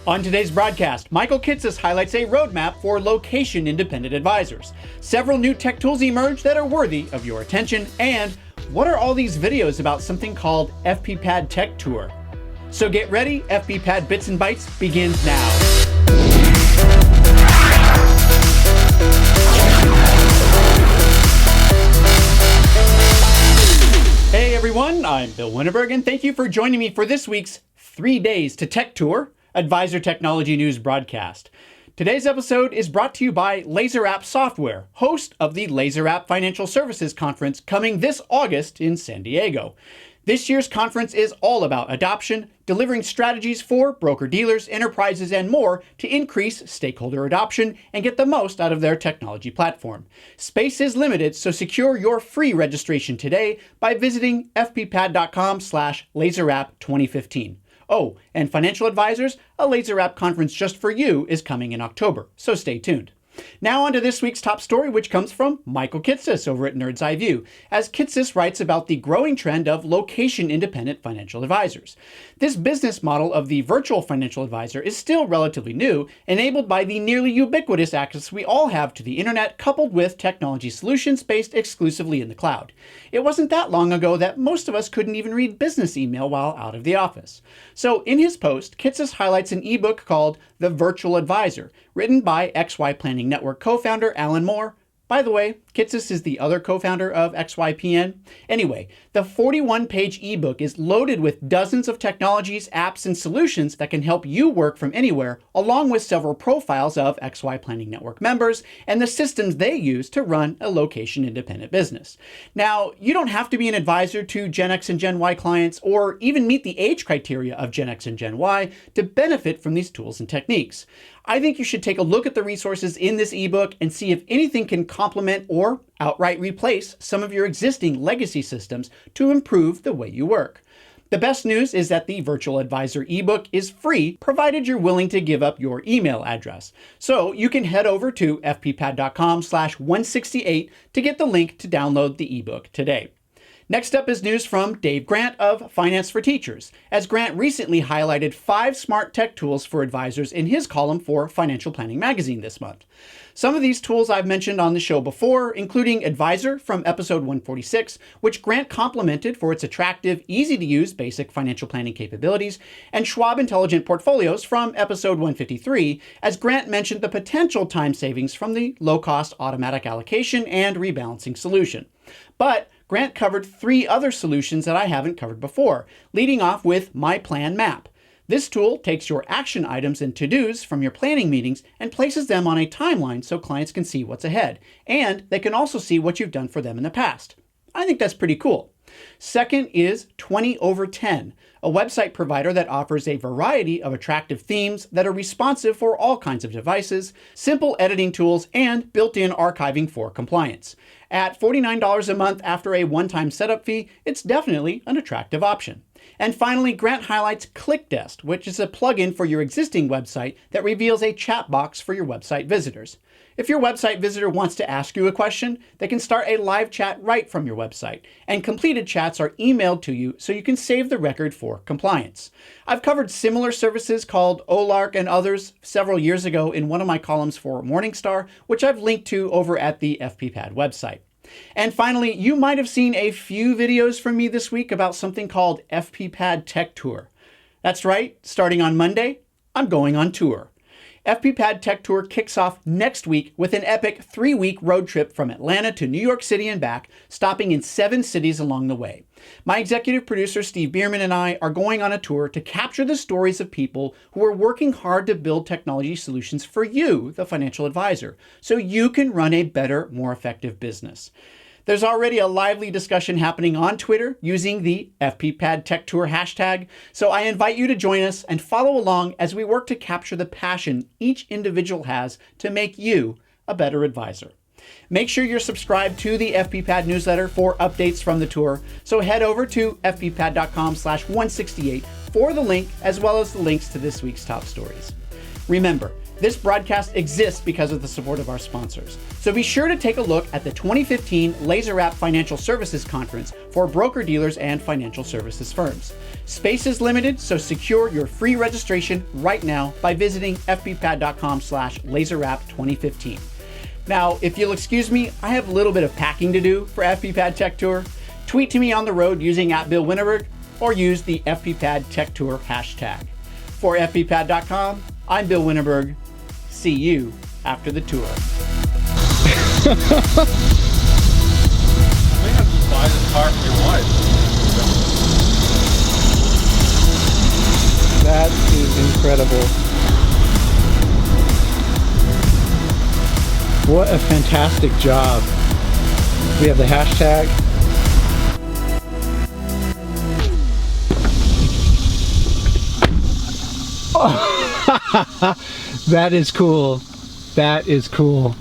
On today's broadcast, Michael Kitces highlights a roadmap for location-independent advisors. Several new tech tools emerge that are worthy of your attention, and what are all these videos about something called FPPad Tech Tour? So get ready, FPPad Bits and Bytes begins now. Hey everyone, I'm Bill Winterberg, and thank you for joining me for this week's 3 Days to Tech Tour Advisor Technology News broadcast. Today's episode is brought to you by LaserApp Software, host of the LaserApp Financial Services Conference coming this August in San Diego. This year's conference is all about adoption, delivering strategies for broker-dealers, enterprises, and more to increase stakeholder adoption and get the most out of their technology platform. Space is limited, so secure your free registration today by visiting fppad.com/LaserApp2015. Oh, and financial advisors, a LaserApp conference just for you is coming in October, so stay tuned. Now on to this week's top story, which comes from Michael Kitces over at Nerd's Eye View, as Kitces writes about the growing trend of location-independent financial advisors. This business model of the virtual financial advisor is still relatively new, enabled by the nearly ubiquitous access we all have to the internet, coupled with technology solutions based exclusively in the cloud. It wasn't that long ago that most of us couldn't even read business email while out of the office. So in his post, Kitces highlights an ebook called The Virtual Advisor, written by XY Planning Network co-founder Alan Moore. By the way, Kitces is the other co-founder of XYPN. Anyway, the 41-page ebook is loaded with dozens of technologies, apps, and solutions that can help you work from anywhere, along with several profiles of XY Planning Network members and the systems they use to run a location-independent business. Now, you don't have to be an advisor to Gen X and Gen Y clients or even meet the age criteria of Gen X and Gen Y to benefit from these tools and techniques. I think you should take a look at the resources in this ebook and see if anything can complement or outright replace some of your existing legacy systems to improve the way you work. The best news is that the Virtual Advisor ebook is free, provided you're willing to give up your email address. So you can head over to fppad.com/168 to get the link to download the ebook today. Next up is news from Dave Grant of Finance for Teachers, as Grant recently highlighted 5 smart tech tools for advisors in his column for Financial Planning Magazine this month. Some of these tools I've mentioned on the show before, including Advisor from episode 146, which Grant complimented for its attractive, easy-to-use basic financial planning capabilities, and Schwab Intelligent Portfolios from episode 153, as Grant mentioned the potential time savings from the low-cost automatic allocation and rebalancing solution. But Grant covered 3 other solutions that I haven't covered before, leading off with My Plan Map. This tool takes your action items and to-dos from your planning meetings and places them on a timeline so clients can see what's ahead, and they can also see what you've done for them in the past. I think that's pretty cool. Second is 20/10, a website provider that offers a variety of attractive themes that are responsive for all kinds of devices, simple editing tools, and built-in archiving for compliance. At $49 a month after a one-time setup fee, it's definitely an attractive option. And finally, Grant highlights ClickDesk, which is a plugin for your existing website that reveals a chat box for your website visitors. If your website visitor wants to ask you a question, they can start a live chat right from your website, and completed chats are emailed to you so you can save the record for compliance. I've covered similar services called Olark and others several years ago in one of my columns for Morningstar, which I've linked to over at the FPPad website. And finally, you might have seen a few videos from me this week about something called FPPad Tech Tour. That's right, starting on Monday, I'm going on tour. FPPad Tech Tour kicks off next week with an epic 3-week road trip from Atlanta to New York City and back, stopping in 7 cities along the way. My executive producer Steve Bierman and I are going on a tour to capture the stories of people who are working hard to build technology solutions for you, the financial advisor, so you can run a better, more effective business. There's already a lively discussion happening on Twitter using the FPPad Tech Tour hashtag, so I invite you to join us and follow along as we work to capture the passion each individual has to make you a better advisor. Make sure you're subscribed to the FPPad newsletter for updates from the tour, so head over to fppad.com/168 for the link as well as the links to this week's top stories. Remember, This broadcast exists because of the support of our sponsors. So be sure to take a look at the 2015 LaserWrap Financial Services Conference for broker-dealers and financial services firms. Space is limited, so secure your free registration right now by visiting fppad.com/laserwrap2015. Now, if you'll excuse me, I have a little bit of packing to do for FPPad Tech Tour. Tweet to me on the road using @BillWinterberg or use the FPPad Tech Tour hashtag. For FPPad.com, I'm Bill Winterberg. See you after the tour. I may have to buy this car for your wife. That is incredible. What a fantastic job. We have the hashtag. Oh. That is cool. That is cool.